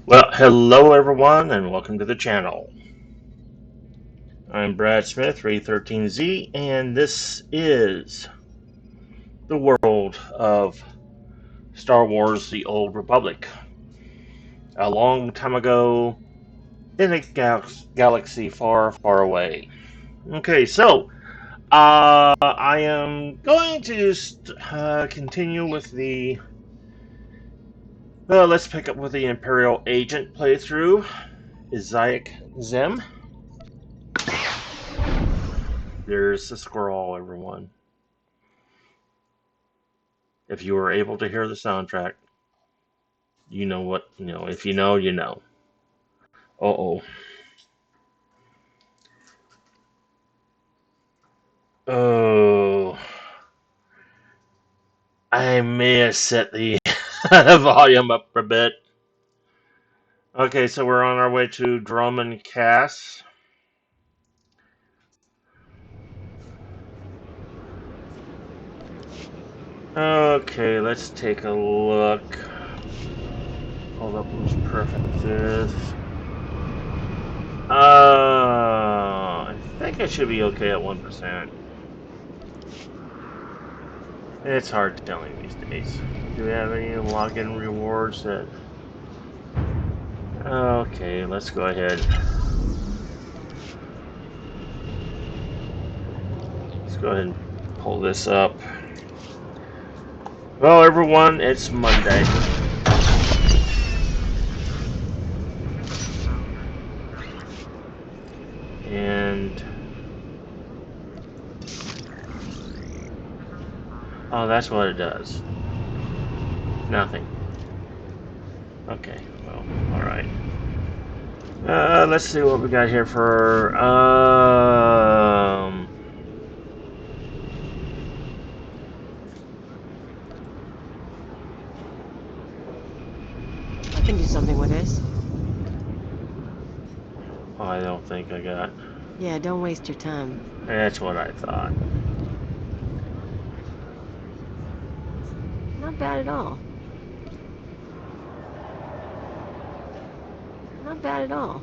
Well, hello everyone, and welcome to the channel. I'm Brad Smith, 313Z, and this is the world of Star Wars: The Old Republic. A long time ago, in a galaxy far, far away. Okay, so I am going to just continue with the. Let's pick up with the Imperial Agent playthrough. Isaac Zem. There's the squirrel, everyone. If you were able to hear the soundtrack, you know what, if you know, you know. Uh-oh. Oh, I may have set the volume up a bit. Okay, so we're on our way to Drummond Cass. Okay, let's take a look. Hold up whose preferences. I think I should be okay at 1%. It's hard telling these days. Do we have any login rewards that... Okay, let's go ahead. Let's go ahead and pull this up. Well, everyone, it's Monday. And... oh, that's what it does. Nothing. Okay, well, alright. Let's see what we got here for, I can do something with this. oh, I don't think I got... Yeah, don't waste your time. That's what I thought. Not bad at all. Not bad at all.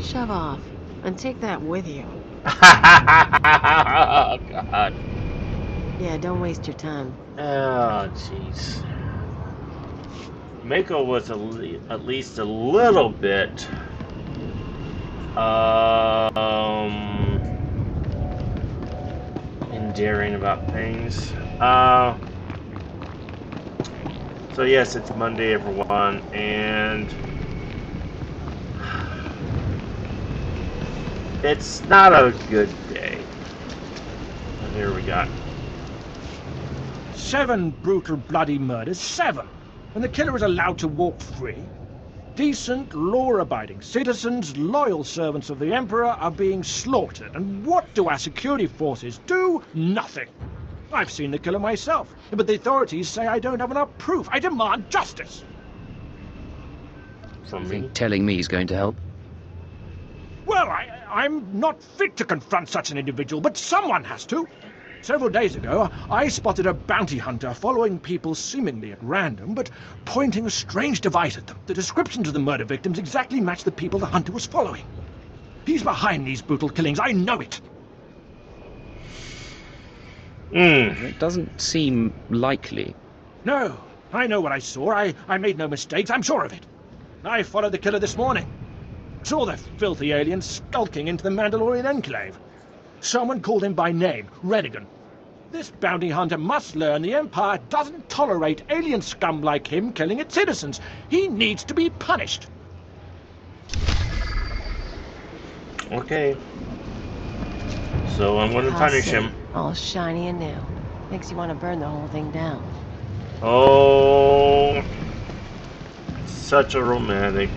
Shove off. And take that with you. Oh, God. Yeah, don't waste your time. Oh, jeez. Mako was at least a little bit um endearing about things. So yes, it's Monday, everyone, and it's not a good day. And here we got 7 brutal, bloody murders. 7! And the killer is allowed to walk free? Decent, law-abiding citizens, loyal servants of the Emperor, are being slaughtered. And what do our security forces do? Nothing. I've seen the killer myself, but the authorities say I don't have enough proof. I demand justice. from You me. think telling me is going to help? Well, I'm not fit to confront such an individual, but someone has to. Several days ago, I spotted a bounty hunter following people seemingly at random, but pointing a strange device at them. The descriptions of the murder victims exactly match the people the hunter was following. He's behind these brutal killings, I know it. It doesn't seem likely. No, I know what I saw. I made no mistakes, I'm sure of it. I followed the killer this morning. Saw the filthy alien skulking into the Mandalorian enclave. Someone called him by name, Redigan. This bounty hunter must learn the Empire doesn't tolerate alien scum like him killing its citizens. He needs to be punished. Okay. So I'm going to House punish City, him. all shiny and new. Makes you want to burn the whole thing down. Oh, such a romantic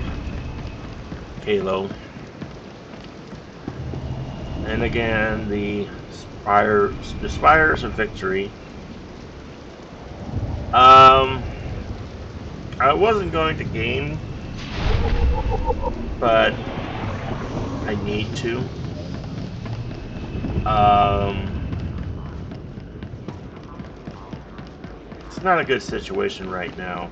Halo. And again, the spires of victory. I wasn't going to game, but I need to. Um, it's not a good situation right now.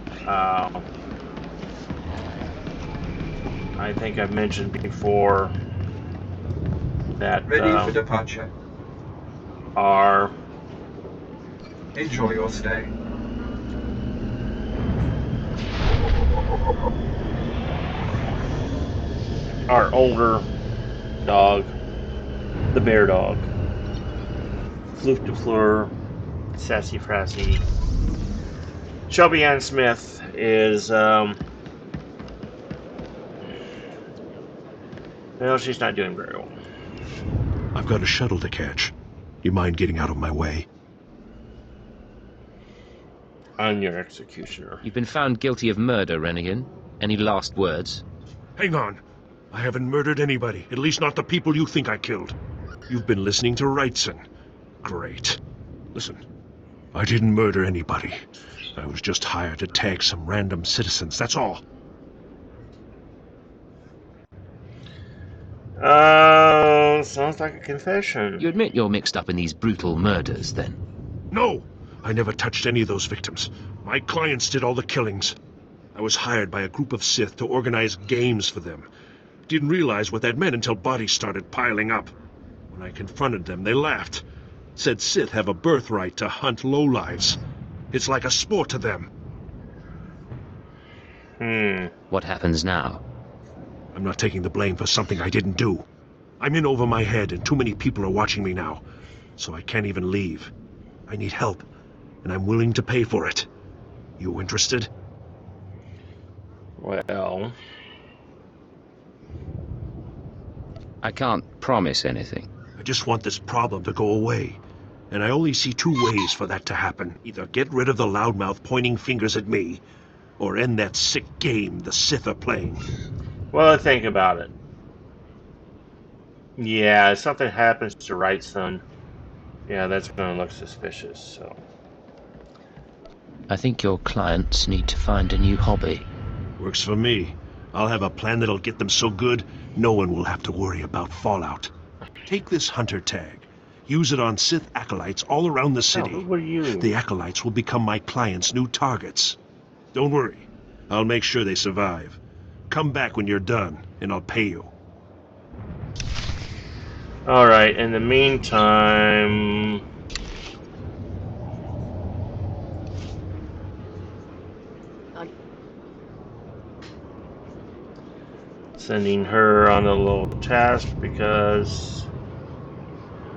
I think I've mentioned before that Ready for departure. our Enjoy your stay. older dog, the bear dog, Floof de Fleur, Sassy Frassy, Shelby Ann Smith is, well, she's not doing very well. I've got a shuttle to catch. You mind getting out of my way? I'm your executioner. You've been found guilty of murder, Rennigan. Any last words? Hang on. I haven't murdered anybody, at least not the people you think I killed. You've been listening to Wrightson. Great. Listen, I didn't murder anybody. I was just hired to tag some random citizens, that's all. Sounds like a confession. You admit you're mixed up in these brutal murders, then? No! I never touched any of those victims. My clients did all the killings. I was hired by a group of Sith to organize games for them. Didn't realize what that meant until bodies started piling up. When I confronted them, they laughed. Said Sith have a birthright to hunt lowlives. It's like a sport to them. What happens now? I'm not taking the blame for something I didn't do. I'm in over my head and too many people are watching me now. So I can't even leave. I need help, and I'm willing to pay for it. You interested? Well, I can't promise anything. I just want this problem to go away. And I only see two ways for that to happen. Either get rid of the loudmouth pointing fingers at me, or end that sick game the Sith are playing. well, think about it. Yeah, if something happens to Wrightson, yeah, that's going to look suspicious, so. I think your clients need to find a new hobby. Works for me. I'll have a plan that'll get them so good, no one will have to worry about fallout. Take this hunter tag. Use it on Sith acolytes all around the city. Oh, what are you? The acolytes will become my clients' new targets. Don't worry. I'll make sure they survive. Come back when you're done, and I'll pay you. Alright, in the meantime... sending her on a little task because...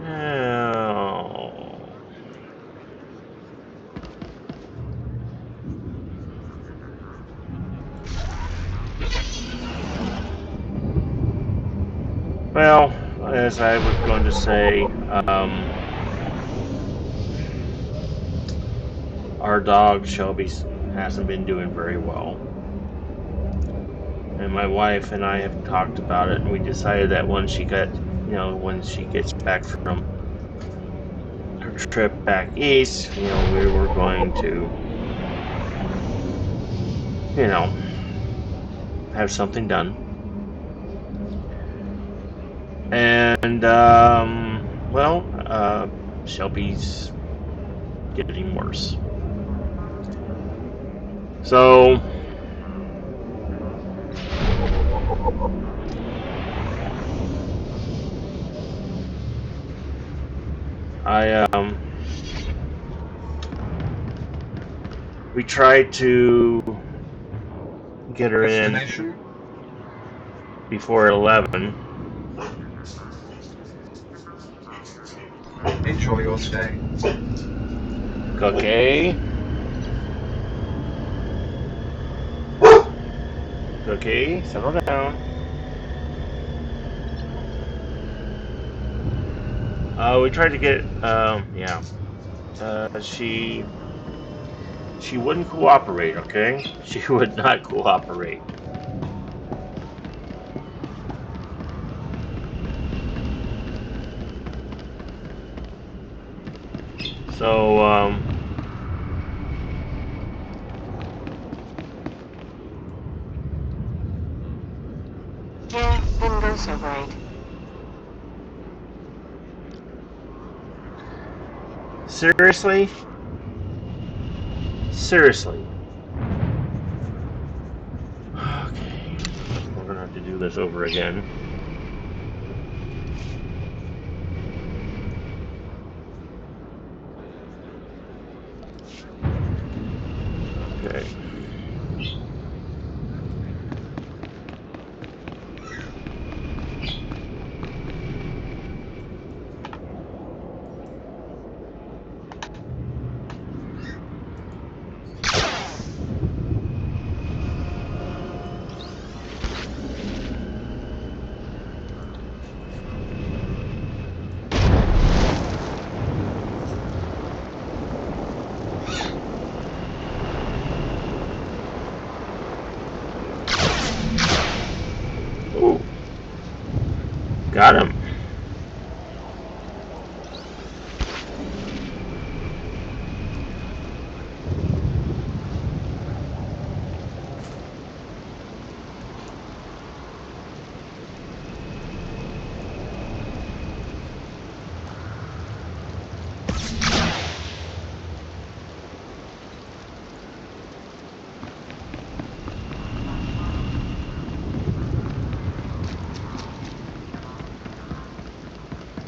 Oh. Well, as I was going to say, our dog Shelby hasn't been doing very well. And my wife and I have talked about it, and we decided that when she gets back from her trip back east, we were going to, have something done. And, Shelby's getting worse. So, we tried to get her in Destination. before 11. Enjoy your stay. Cookie. Cookie, settle down. We tried to get, she wouldn't cooperate, okay? She would not cooperate. So, Yeah, didn't go so great. seriously? Seriously. Okay. We're gonna have to do this over again. Okay. Ooh. Got him.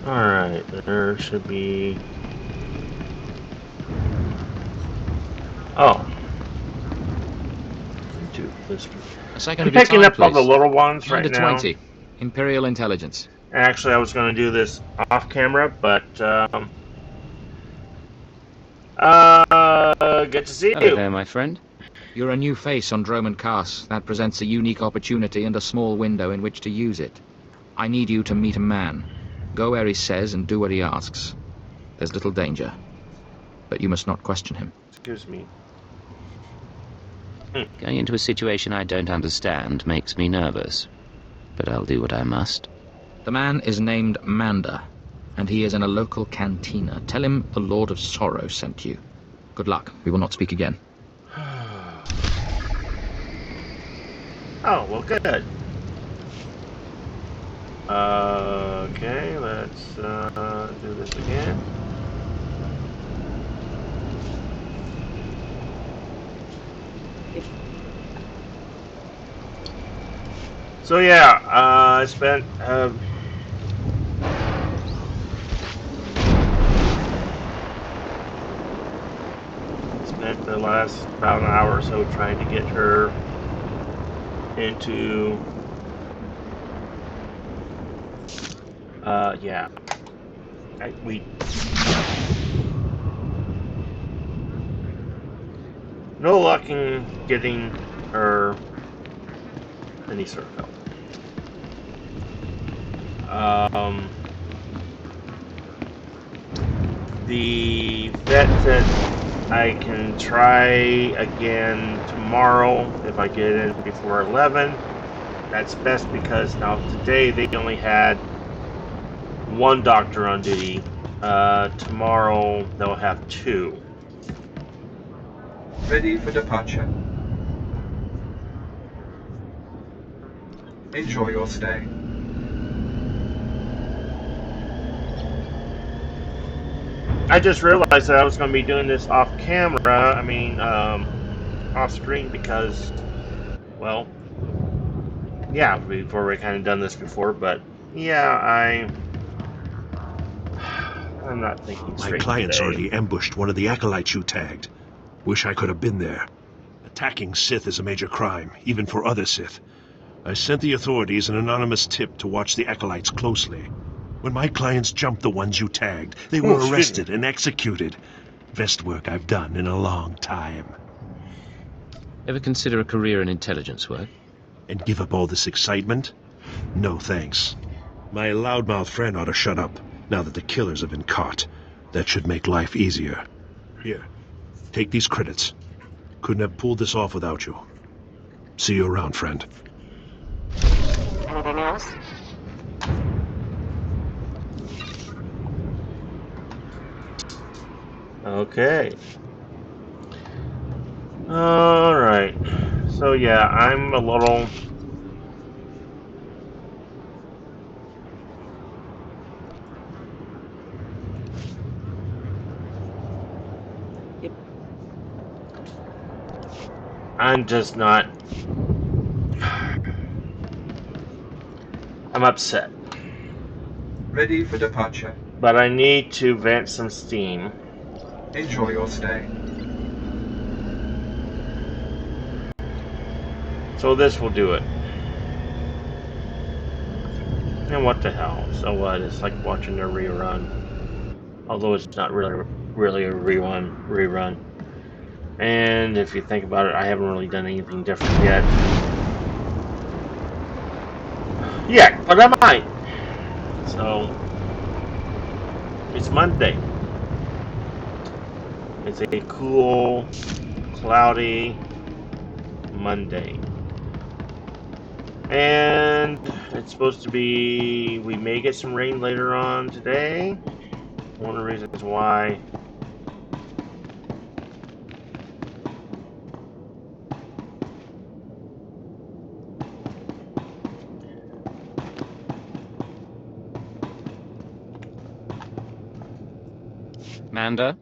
Alright, there should be... Oh. Do this. A second I'm of your picking time, up all the please. little ones right Commander now. 20, Imperial Intelligence. Actually, I was going to do this off camera, but good to see Hello you. there, my friend. You're a new face on Droman Cars. That presents a unique opportunity and a small window in which to use it. I need you to meet a man. Go where he says and do what he asks. There's little danger. But you must not question him. Excuse me. Going into a situation I don't understand makes me nervous. But I'll do what I must. The man is named Manda, and he is in a local cantina. Tell him the Lord of Sorrow sent you. Good luck. We will not speak again. Oh, well, good. Okay, let's do this again. So yeah, I spent the last about an hour or so trying to get her into yeah. We no luck in getting her any sort of help. The vet said I can try again tomorrow if I get in before 11. That's best because now today they only had one doctor on duty. Tomorrow they'll have two. Ready for departure. Enjoy your stay. I just realized that I was going to be doing this off camera. I mean, off screen because, well, yeah, we've already kind of done this before, but yeah, I'm not thinking My straight client's today. already ambushed one of the acolytes you tagged. Wish I could have been there. Attacking Sith is a major crime, even for other Sith. I sent the authorities an anonymous tip to watch the acolytes closely. When my clients jumped the ones you tagged, they Oh, were excuse arrested me. and executed. Best work I've done in a long time. Ever consider a career in intelligence work? And give up all this excitement? No thanks. My loudmouth friend ought to shut up, now that the killers have been caught. That should make life easier. Here, take these credits. Couldn't have pulled this off without you. See you around, friend. Anything else? Okay. Alright. So yeah, I'm a little... I'm just not. I'm upset. Ready for departure. But I need to vent some steam. Enjoy your stay. So this will do it. And what the hell? So what? It's like watching a rerun. Although it's not really a rerun. And if you think about it, I haven't really done anything different yet. Yeah, but I might. So it's Monday. It's a cool, cloudy Monday. And it's supposed to be, we may get some rain later on today. One of the reasons why. Manda,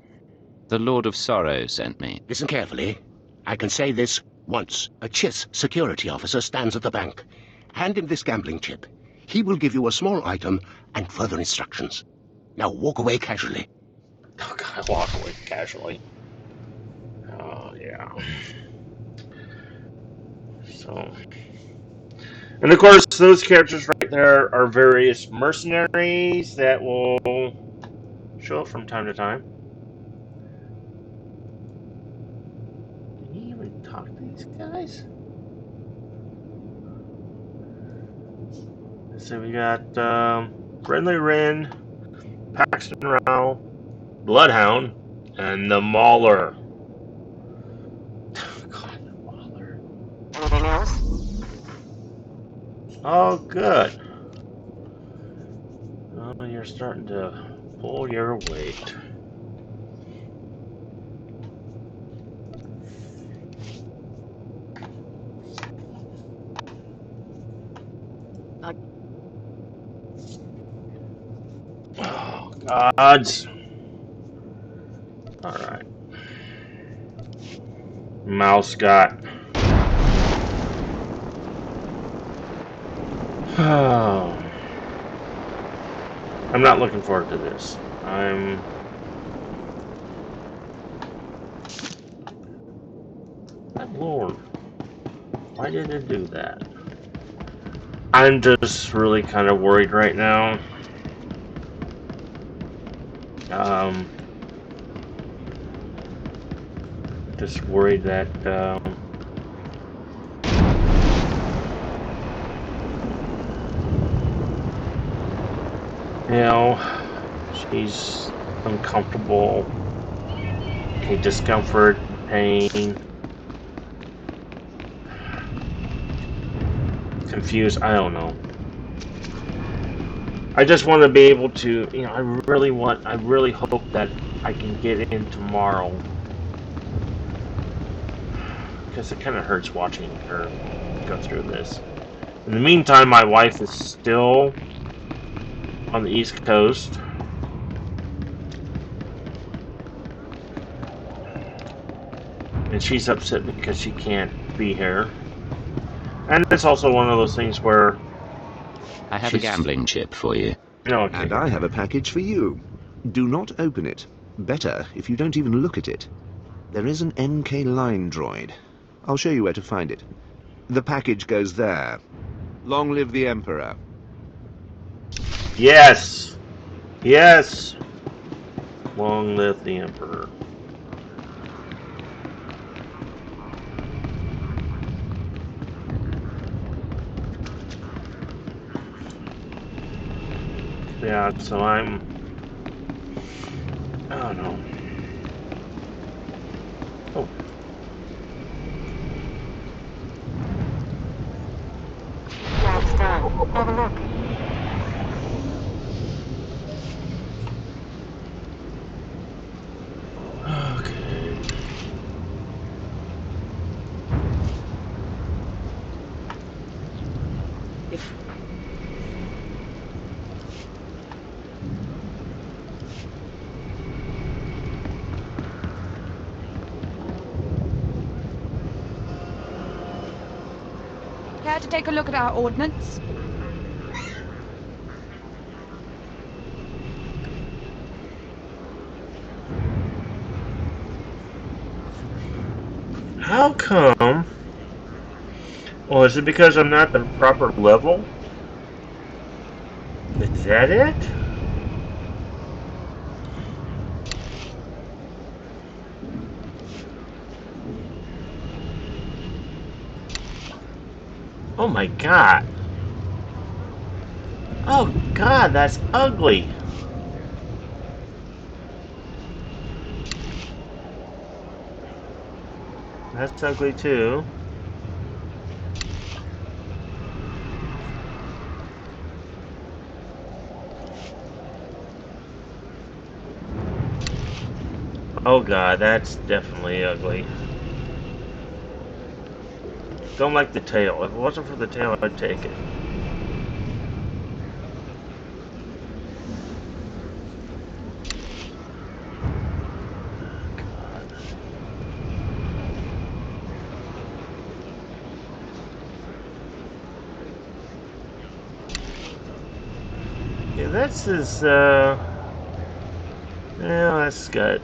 the Lord of Sorrow sent me. Listen carefully. I can say this once. A Chiss security officer stands at the bank. Hand him this gambling chip. He will give you a small item and further instructions. Now walk away casually. Oh god, I walk away casually. Oh yeah. So, and of course, those characters right there are various mercenaries that will show up from time to time. Can you even talk to these guys? So we got Friendly Rin, Paxton Rao, Bloodhound, and the Mauler. God, the Mauler. Anything else? Oh, good. Oh, you're starting to pull your weight. Oh, gods. Alright. Mouse got. Oh. I'm not looking forward to this. Good Lord. Why did it do that? I'm just really kind of worried right now. Um, just worried that you know, she's uncomfortable, okay, discomfort, pain, confused. I don't know. I just want to be able to, you know, I really hope that I can get in tomorrow. Because it kind of hurts watching her go through this. In the meantime, my wife is still on the East Coast. And she's upset because she can't be here. And it's also one of those things where I have a gambling chip for you. No, okay. And I have a package for you. Do not open it. Better if you don't even look at it. There is an NK line droid. I'll show you where to find it. The package goes there. Long live the Emperor. Yes! Yes! Long live the Emperor. Yeah, so I don't know. Oh. Job's done. Have a look. Okay. If take a look at our ordnance? How come? Well, is it because I'm not the proper level? Is that it? Oh my god. Oh god, that's ugly. That's ugly too. Oh god, that's definitely ugly. Don't like the tail. If it wasn't for the tail, I'd take it. Yeah, this is, yeah, that's good.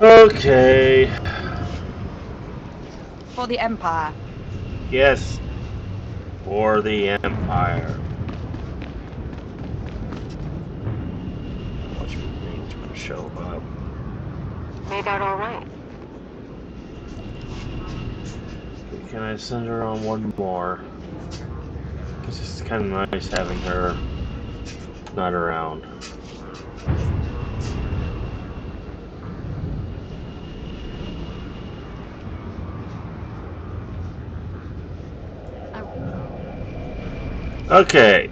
Okay. For the Empire. Yes. For the Empire. Watch my name's gonna show up. Made out all right. Can I send her on one more? Because it's kind of nice having her not around. Okay.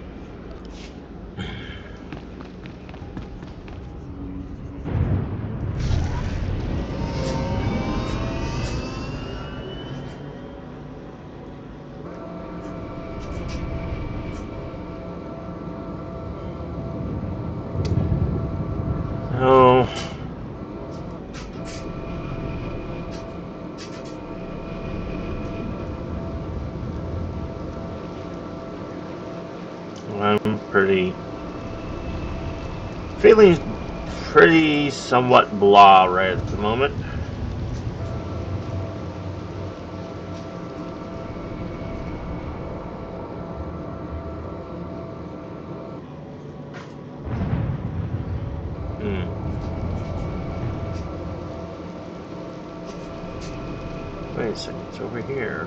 Oh. I'm feeling pretty somewhat blah right at the moment. Wait a second, it's over here.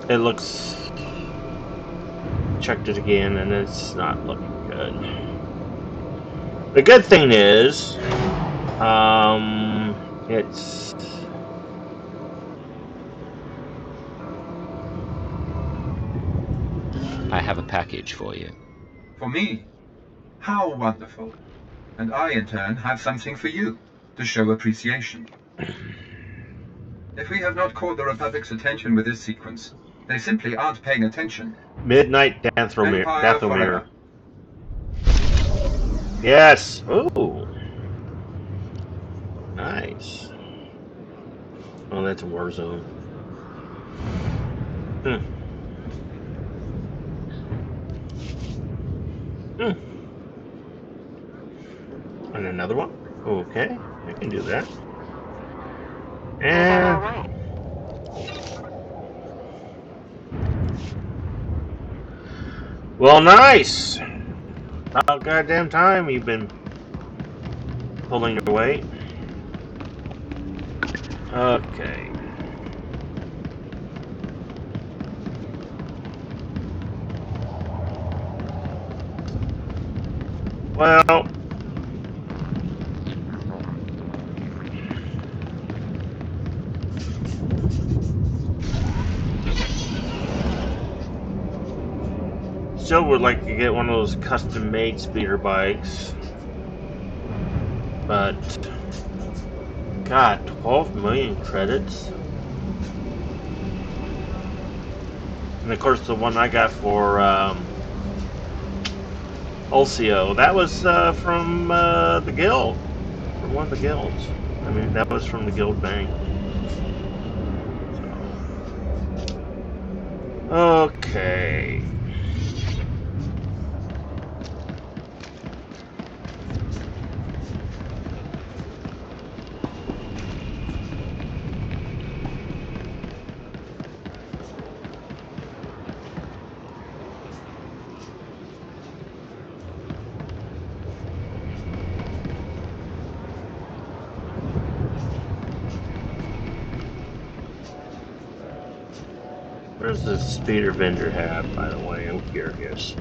It looks... Checked it again and it's not looking good. The good thing is, it's... I have a package for you. For me? How wonderful. And I, in turn, have something for you, to show appreciation. If we have not caught the Republic's attention with this sequence, they simply aren't paying attention. Midnight Empire Dathomir. forever. Yes! Ooh! Nice. Oh, that's a war zone. Hmm. Hmm. And another one? Okay, I can do that. Made out all And... right. Well, nice! About goddamn time you've been pulling your weight. Okay. Well... Still would like to get one of those custom-made speeder bikes. But... God, 12 million credits. And of course, the one I got for Ulcio, that was from the guild, from one of the guilds. I mean, that was from the guild bank. So. Okay. Where's the speeder vendor hat, by the way? I'm curious.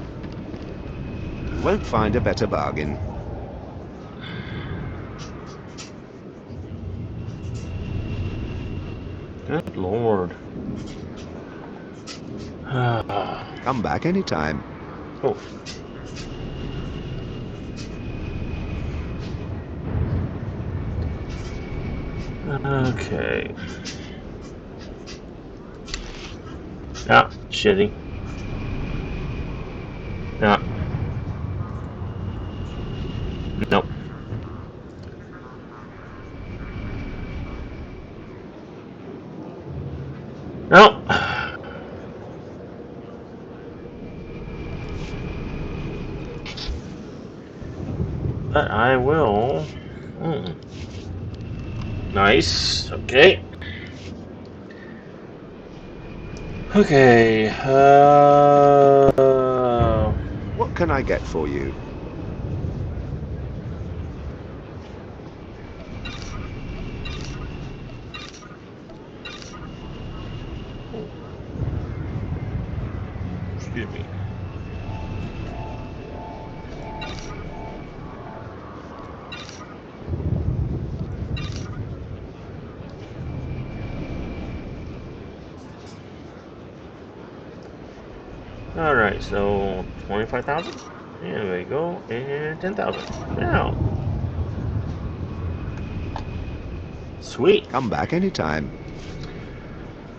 Won't find a better bargain. Good lord. Come back anytime. Oh. Okay. Ah, shitty. Ah. Nope. Nope. But I will. Nice. Okay. Okay. What can I get for you? Excuse me. Alright, so 25,000. And there we go. And 10,000. Now. Sweet. Come back anytime.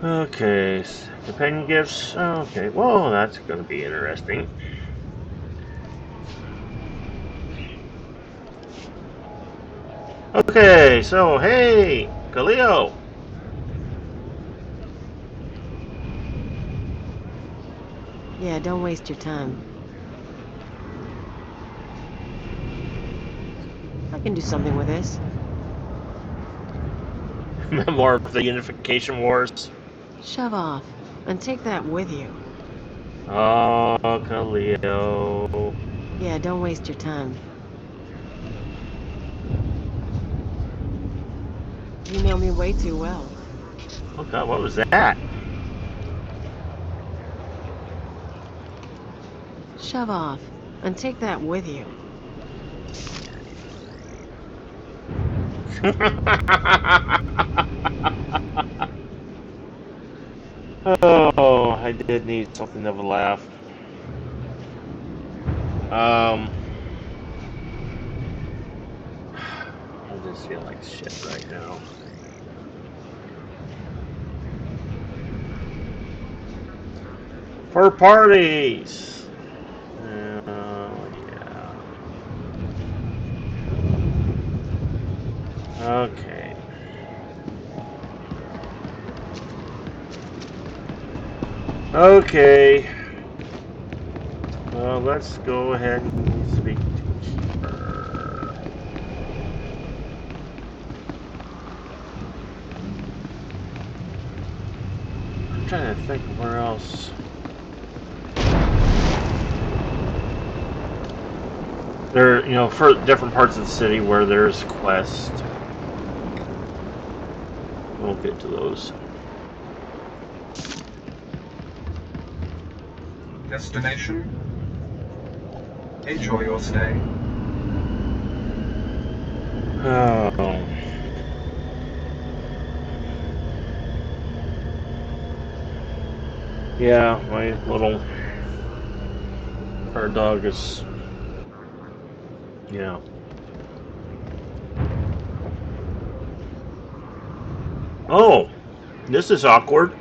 Okay. Companion gifts. Okay. Well, that's going to be interesting. Okay, so hey, Khalil. Yeah, don't waste your time. I can do something with this. Memoir of the Unification Wars. Shove off, and take that with you. Oh, Khalil. Yeah, don't waste your time. You know me way too well. Oh God, what was that? Shove off, and take that with you. Oh, I did need something of a laugh. I just feel like shit right now. For parties. Yeah. Okay. Okay. Well, let's go ahead and speak to her. I'm trying to think of where else. There, for different parts of the city where there's quests. We'll get to those. Destination? Enjoy your stay. Oh. Yeah, my little bird dog is. Yeah. Oh, this is awkward.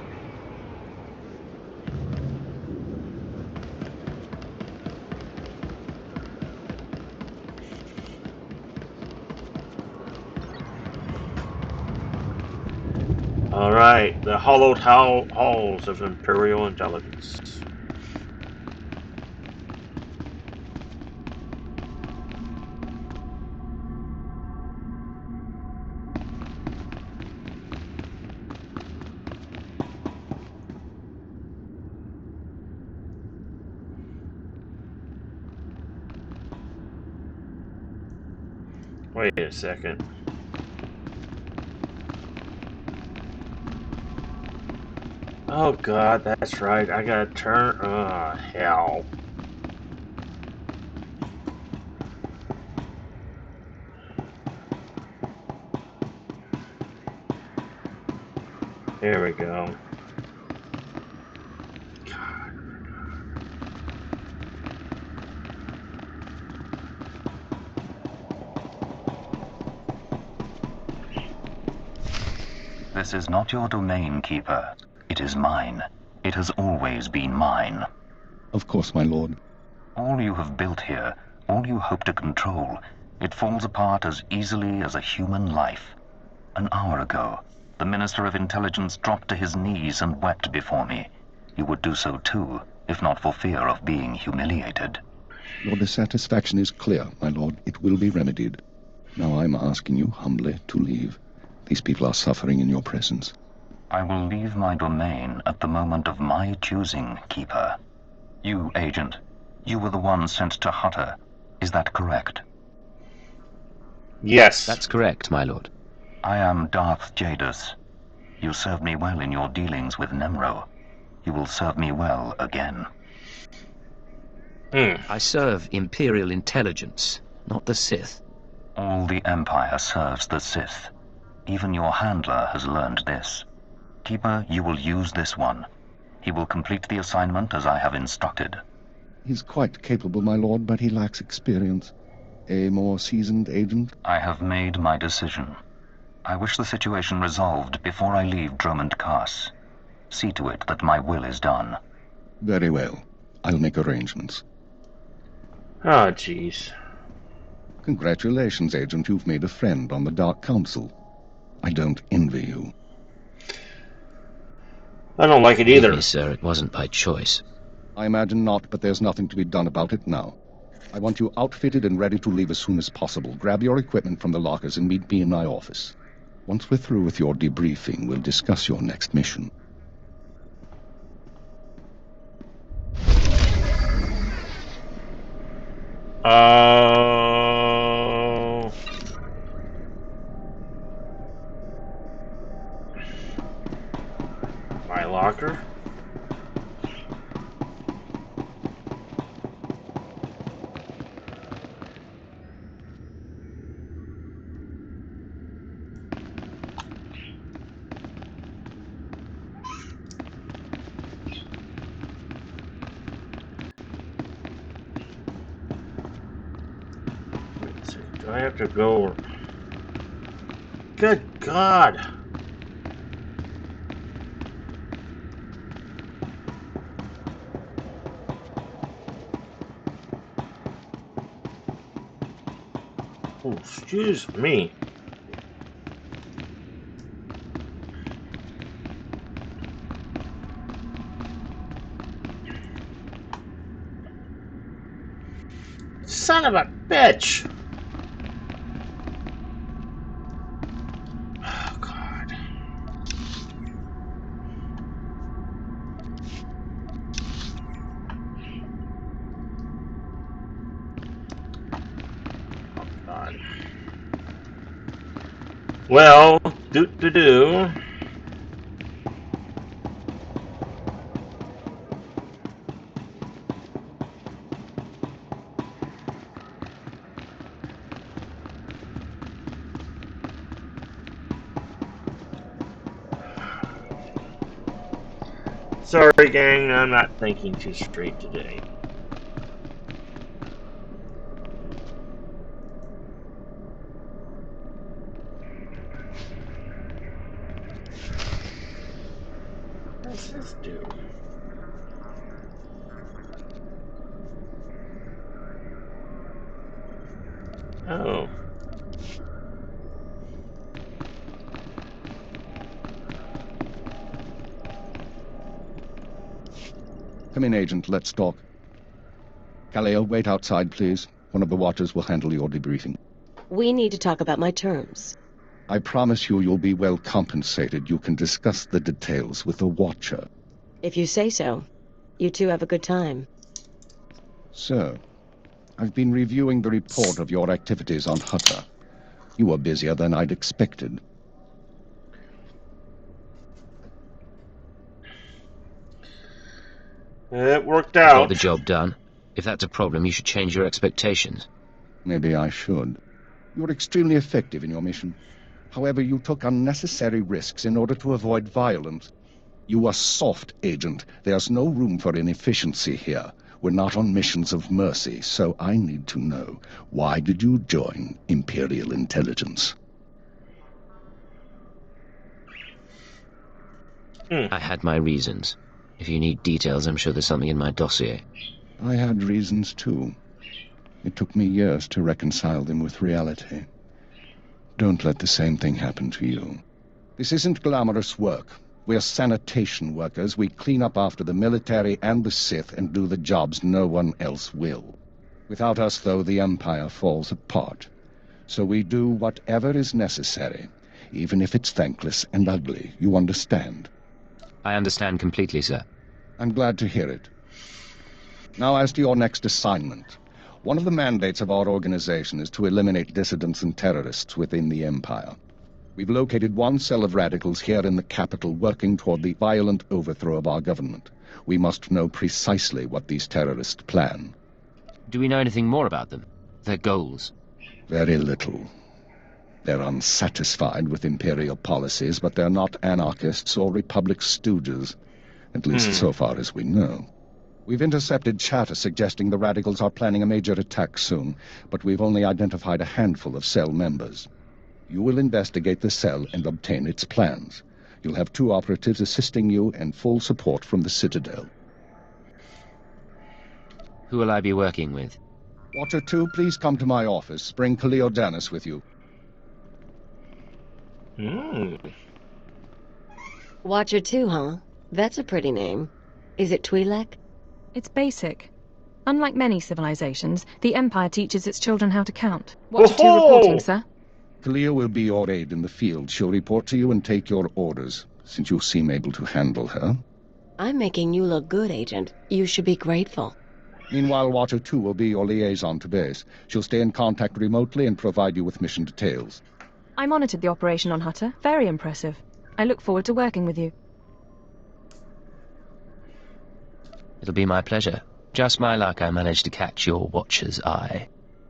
Alright, the hollowed halls of Imperial intelligence. Wait a second. Oh god, that's right. I gotta turn. Oh, hell. Here we go. This is not your domain, Keeper. It is mine. It has always been mine. Of course, my lord. All you have built here, all you hope to control, it falls apart as easily as a human life. An hour ago, the Minister of Intelligence dropped to his knees and wept before me. You would do so too, if not for fear of being humiliated. Your dissatisfaction is clear, my lord. It will be remedied. Now I'm asking you humbly to leave. These people are suffering in your presence. I will leave my domain at the moment of my choosing, Keeper. You, Agent, you were the one sent to Hutter. Is that correct? Yes. That's correct, my lord. I am Darth Jadus. You served me well in your dealings with Nemro. You will serve me well again. I serve Imperial intelligence, not the Sith. All the Empire serves the Sith. Even your handler has learned this. Keeper, you will use this one. He will complete the assignment as I have instructed. He's quite capable, my lord, but he lacks experience. A more seasoned agent? I have made my decision. I wish the situation resolved before I leave Dromund Kaas. See to it that my will is done. Very well. I'll make arrangements. Oh, jeez. Congratulations, Agent. You've made a friend on the Dark Council. I don't envy you. I don't like it either. Forgive me, sir, it wasn't by choice. I imagine not, but there's nothing to be done about it now. I want you outfitted and ready to leave as soon as possible. Grab your equipment from the lockers and meet me in my office. Once we're through with your debriefing, we'll discuss your next mission. My locker? Do I have to go? Good God! Oh, excuse me. Son of a bitch! Oh, God. Oh, God. Well, do. Sorry, gang, I'm not thinking too straight today. does this do? Oh. Come in, Agent. Let's talk. Kaleo, wait outside, please. One of the watchers will handle your debriefing. We need to talk about my terms. I promise you'll be well compensated. You can discuss the details with the watcher. If you say so. You two have a good time. So, I've been reviewing the report of your activities on Hutter. You were busier than I'd expected. It worked I got out. the job done. If that's a problem, you should change your expectations. Maybe I should. You were extremely effective in your mission. However, you took unnecessary risks in order to avoid violence. You are soft, Agent. There's no room for inefficiency here. We're not on missions of mercy, so I need to know, why did you join Imperial Intelligence? I had my reasons. If you need details, I'm sure there's something in my dossier. I had reasons, too. It took me years to reconcile them with reality. Don't let the same thing happen to you. This isn't glamorous work. We're sanitation workers. We clean up after the military and the Sith and do the jobs no one else will. Without us, though, the Empire falls apart. So we do whatever is necessary, even if it's thankless and ugly. You understand? I understand completely, sir. I'm glad to hear it. Now, as to your next assignment. One of the mandates of our organization is to eliminate dissidents and terrorists within the Empire. We've located one cell of radicals here in the capital working toward the violent overthrow of our government. We must know precisely what these terrorists plan. Do we know anything more about them? Their goals? Very little. They're unsatisfied with Imperial policies, but they're not anarchists or Republic stooges. At least so far as we know. We've intercepted chatter suggesting the radicals are planning a major attack soon, but we've only identified a handful of cell members. You will investigate the cell and obtain its plans. You'll have 2 operatives assisting you and full support from the Citadel. Who will I be working with? Watcher 2, please come to my office. Bring Kaleo Danis with you. Watcher 2, huh? That's a pretty name. Is it Twi'lek? It's basic. Unlike many civilizations, the Empire teaches its children how to count. Watcher 2 reporting, sir. Kaleo will be your aide in the field. She'll report to you and take your orders, since you seem able to handle her. I'm making you look good, Agent. You should be grateful. Meanwhile, Watcher 2 will be your liaison to base. She'll stay in contact remotely and provide you with mission details. I monitored the operation on Hutter. Very impressive. I look forward to working with you. It'll be my pleasure. Just my luck I managed to catch your watcher's eye.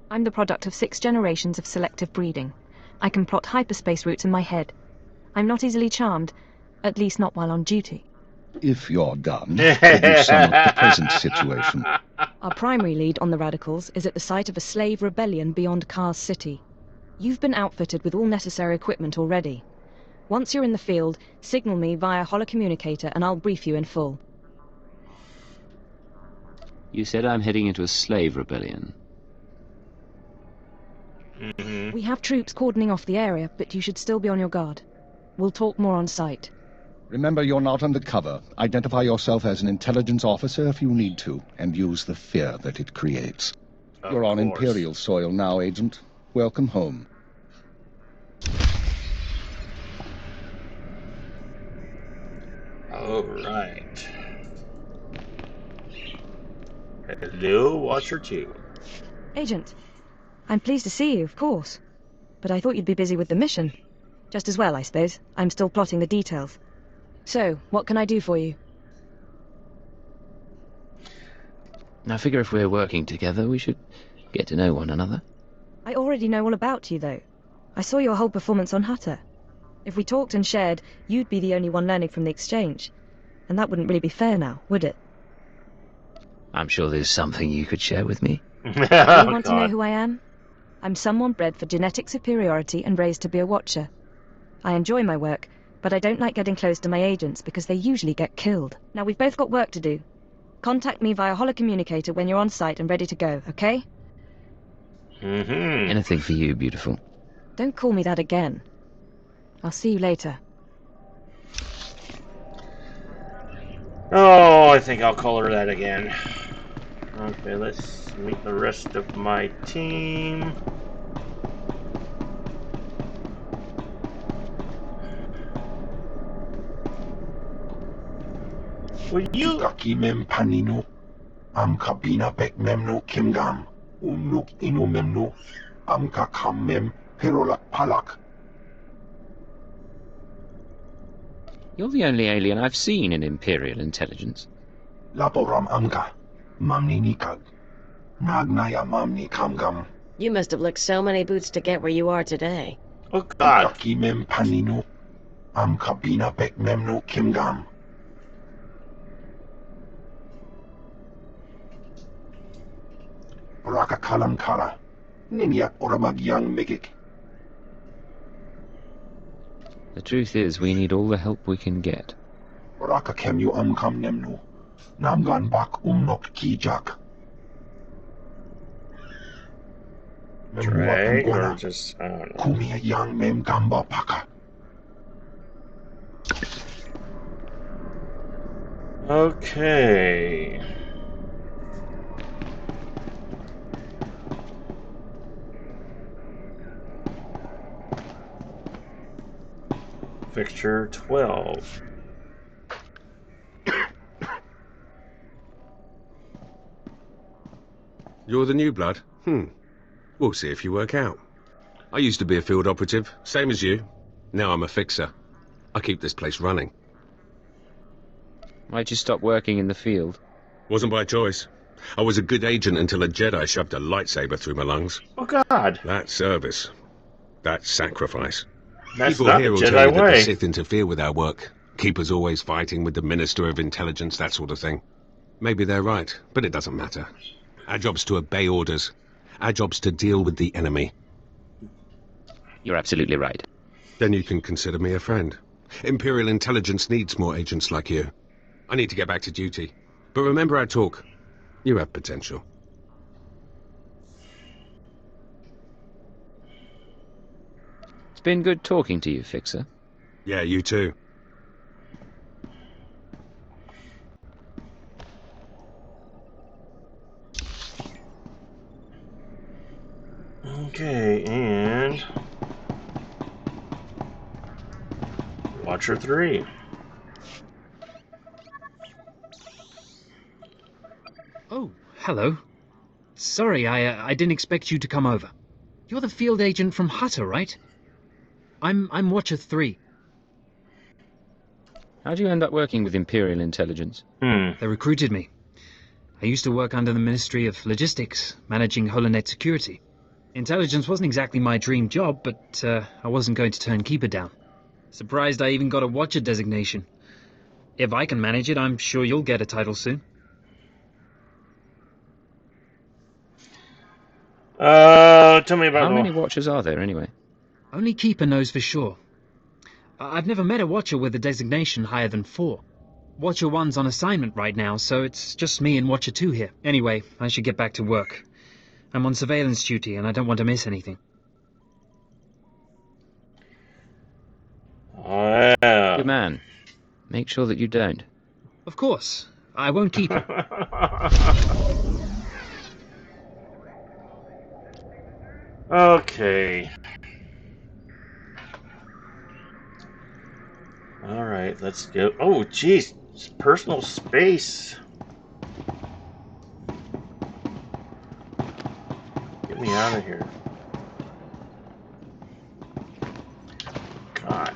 I'm the product of 6 generations of selective breeding. I can plot hyperspace routes in my head. I'm not easily charmed, at least not while on duty. If you're done, could you sum up the present situation? Our primary lead on the radicals is at the site of a slave rebellion beyond Kars City. You've been outfitted with all necessary equipment already. Once you're in the field, signal me via holocommunicator and I'll brief you in full. You said I'm heading into a slave rebellion. We have troops cordoning off the area, but you should still be on your guard. We'll talk more on site. Remember, you're not undercover. Identify yourself as an intelligence officer if you need to, and use the fear that it creates. You're on Imperial soil now, Agent. Welcome home. All right. Hello, Watcher 2. Agent, I'm pleased to see you, of course. But I thought you'd be busy with the mission. Just as well, I suppose. I'm still plotting the details. So, what can I do for you? I figure if we're working together, we should get to know one another. I already know all about you, though. I saw your whole performance on Hutter. If we talked and shared, you'd be the only one learning from the exchange. And that wouldn't really be fair now, would it? I'm sure there's something you could share with me. Do you want to know who I am? I'm someone bred for genetic superiority and raised to be a watcher. I enjoy my work, but but I don't like getting close to my agents because they usually get killed. Now, we've both got work to do. Contact me via holocommunicator when you're on site and ready to go, okay? Mm-hmm. Anything for you, beautiful. Don't call me that again. I'll see you later. Oh, I think I'll call her that again. Okay, let's meet the rest of my team. Will you... Mem panino, am kabina bek memno kimgam, nuk ino memno, am kakam mem perolak palak. You're the only alien I've seen in Imperial intelligence. Laboram amka, mamni nikag, nagnaya mamni kamgam. You must have licked so many boots to get where you are today. Oh, God. Mem panino, am kabina bek memno kimgam. Raka kalam kala, ninyak oramagyang megik. The truth is, we need all the help we can get. Raka kemyu amkam nemno, namgan bak umnok kijak. Drag or just, I don't know. Kumia yang mem gamba paka. Okay. Fixture 12. You're the new blood? We'll see if you work out. I used to be a field operative, same as you. Now I'm a fixer. I keep this place running. Why'd you stop working in the field? Wasn't by choice. I was a good agent until a Jedi shoved a lightsaber through my lungs. Oh, God. That service. That sacrifice. That's People not here the will tell you Jedi that the way. Sith interfere with our work. Keep us always fighting with the Minister of Intelligence, that sort of thing. Maybe they're right, but it doesn't matter. Our job's to obey orders. Our job's to deal with the enemy. You're absolutely right. Then you can consider me a friend. Imperial Intelligence needs more agents like you. I need to get back to duty. But remember our talk. You have potential. It's been good talking to you, Fixer. Yeah, you too. Okay, and... Watcher 3. Oh, hello. Sorry, I didn't expect you to come over. You're the field agent from Hutter, right? I'm Watcher 3. How'd you end up working with Imperial Intelligence? They recruited me. I used to work under the Ministry of Logistics, managing Holonet security. Intelligence wasn't exactly my dream job, but I wasn't going to turn Keeper down. Surprised I even got a Watcher designation. If I can manage it, I'm sure you'll get a title soon. Tell me about How many Watchers are there, anyway? Only Keeper knows for sure. I've never met a Watcher with a designation higher than 4. Watcher 1's on assignment right now, so it's just me and Watcher 2 here. Anyway, I should get back to work. I'm on surveillance duty, and I don't want to miss anything. Yeah. Good man. Make sure that you don't. Of course. I won't keep you. Okay. Alright, let's go. Oh, jeez. It's personal space. Get me out of here. God.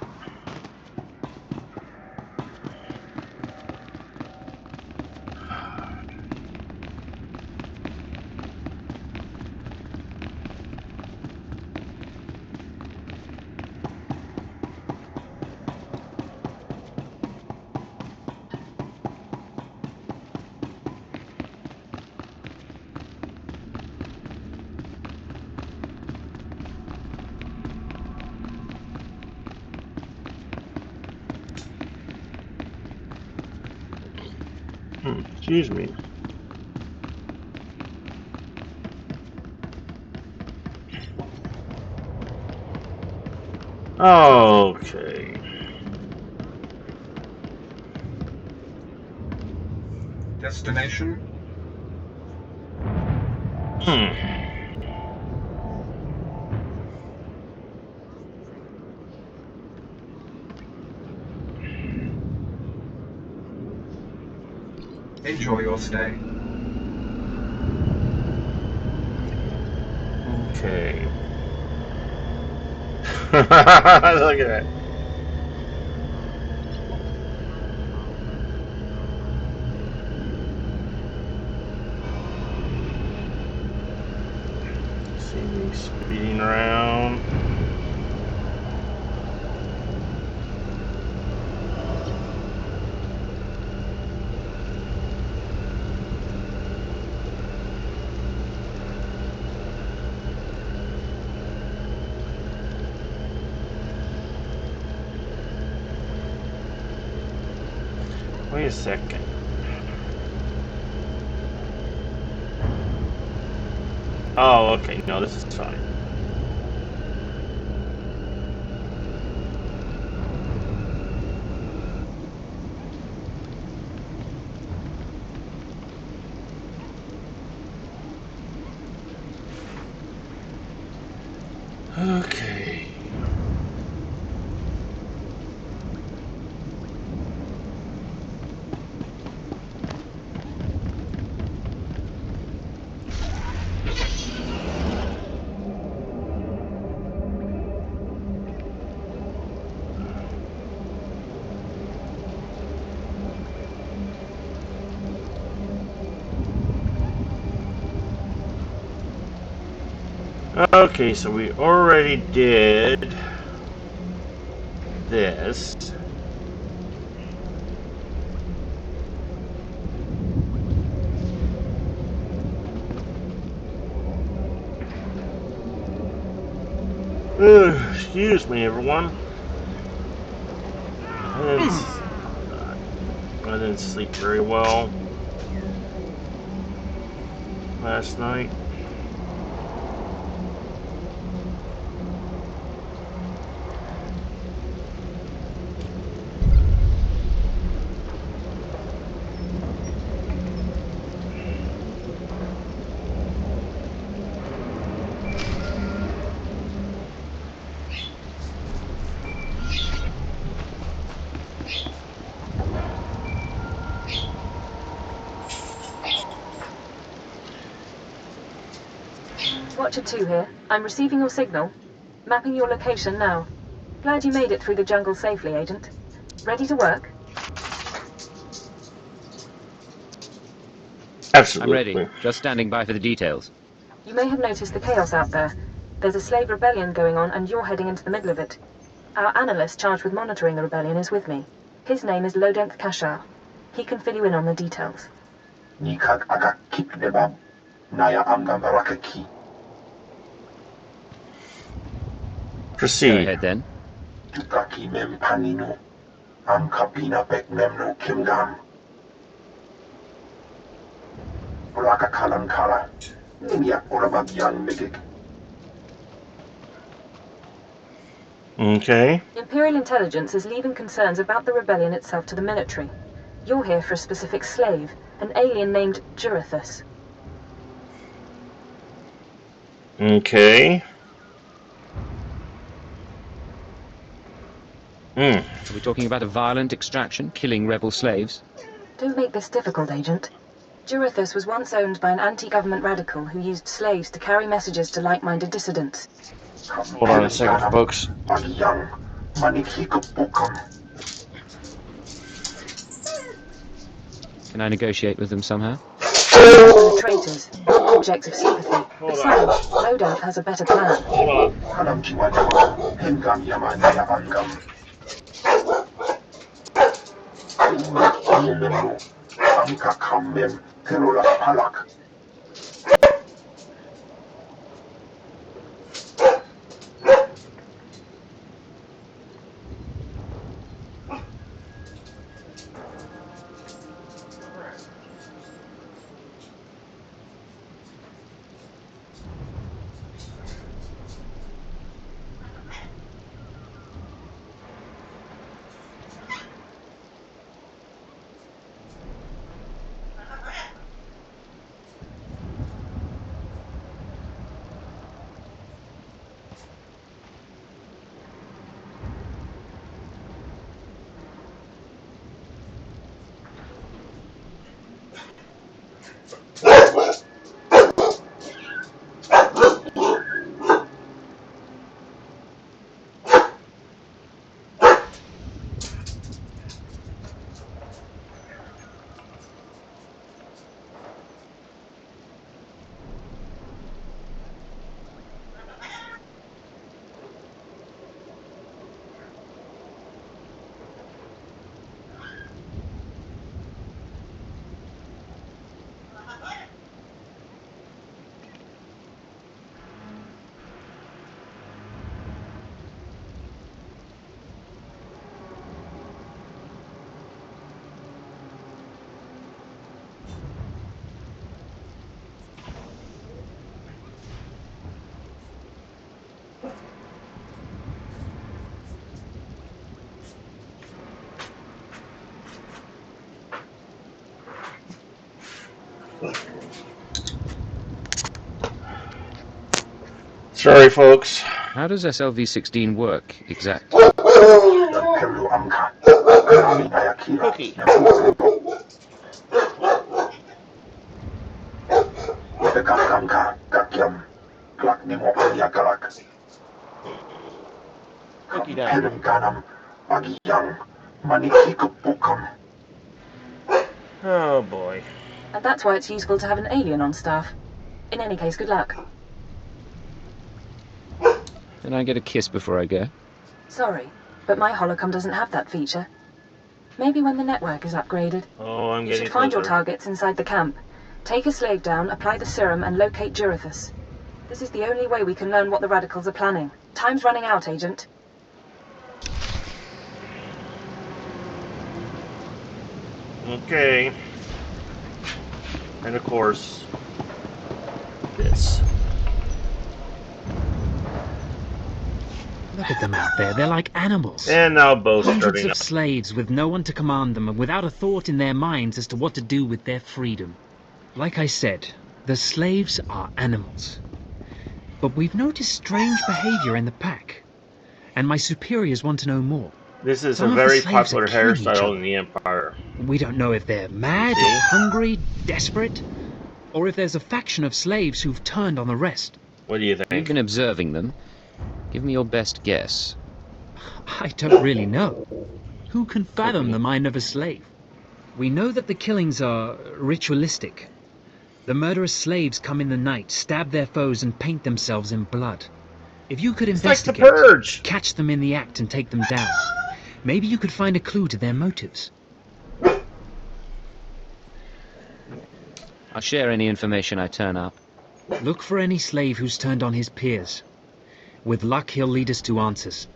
Excuse me. Okay. Destination? Enjoy your stay. Okay. Look at that. See me speeding around. Wait a second. Oh, okay. No, this is fine. Okay. Okay, so we already did this. Excuse me, everyone. I didn't sleep very well last night. Watcher 2 here. I'm receiving your signal. Mapping your location now. Glad you made it through the jungle safely, Agent. Ready to work? Absolutely. I'm ready. Just standing by for the details. You may have noticed the chaos out there. There's a slave rebellion going on and you're heading into the middle of it. Our analyst charged with monitoring the rebellion is with me. His name is Lodenth Kashar. He can fill you in on the details. Nikak agak kip debab. Naya amgam barakaki. Proceed. Go ahead then. Tukaki mem panino. Am kabina bek memno kimgam. Oraka kalankala. Nimiak orababian midik. Okay. Imperial intelligence is leaving concerns about the rebellion itself to the military. You're here for a specific slave, an alien named Jurithus. Okay. Are we talking about a violent extraction, killing rebel slaves? Don't make this difficult, Agent. Jurithus was once owned by an anti-government radical who used slaves to carry messages to like-minded dissidents. Hold on a second, folks. Can I negotiate with them somehow? The traitors, not objects of sympathy. Besides, Lodenth has a better plan. Sorry, folks. How does SLV-16 work, exactly? Cookie. Cookie down. Oh boy. And that's why it's useful to have an alien on staff. In any case, good luck. Can I get a kiss before I go? Sorry, but my holocom doesn't have that feature. Maybe when the network is upgraded. Oh, I'm You getting should find your closer. targets inside the camp. Take a slave down, apply the serum, and locate Durithus. This is the only way we can learn what the radicals are planning. Time's running out, Agent. Okay. And of course, this. Look at them out there. They're like animals. And now both Hundreds starting of up. slaves with no one to command them and without a thought in their minds as to what to do with their freedom. Like I said, the slaves are animals. But we've noticed strange behavior in the pack. And my superiors want to know more. This is Some a of the very slaves are popular killing each hairstyle other. in the Empire. We don't know if they're mad See? or hungry, desperate, or if there's a faction of slaves who've turned on the rest. What do you You've think? been observing them. Give me your best guess. I don't really know. Who can fathom the mind of a slave? We know that the killings are ritualistic. The murderous slaves come in the night, stab their foes, and paint themselves in blood. If you could It's like the investigate, Purge. catch them in the act and take them down, maybe you could find a clue to their motives. I'll share any information I turn up. Look for any slave who's turned on his peers. With luck, he'll lead us to answers.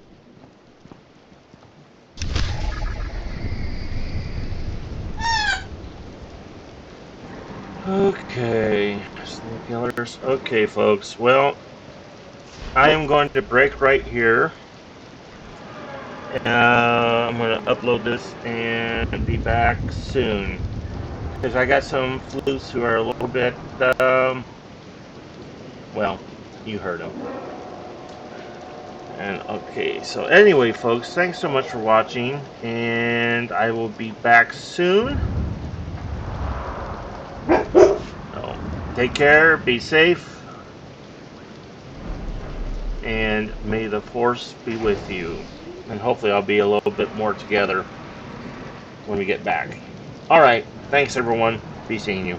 Okay. Slave killers. Okay, folks. Well, I am going to break right here. I'm going to upload this and be back soon. Because I got some flutes who are a little bit, well, you heard them. And okay, so anyway, folks, thanks so much for watching, and I will be back soon. So, take care, be safe, and may the Force be with you. And hopefully I'll be a little bit more together when we get back. Alright, thanks everyone. Be seeing you.